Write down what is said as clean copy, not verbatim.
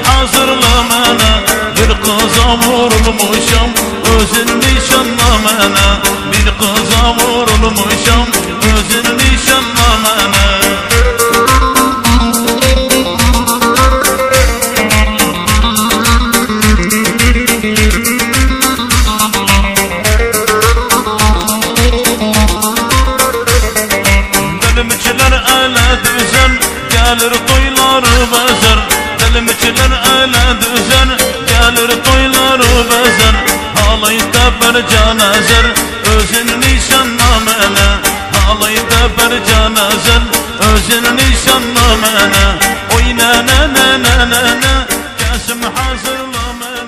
Hazırlamana bir kıza vurulmuşam özün nişanlamana bir kıza vurulmuşam özün nişanlamana Dilimçiler ele düzen gelir toyları bezer Dilimçiler ele düzen gelir toyları bezer Halayda bir canazer özün nişanlamana Halayda bir canazer özün nişanlamana Oy ne ne ne ne ne ne Kesim hazırlamana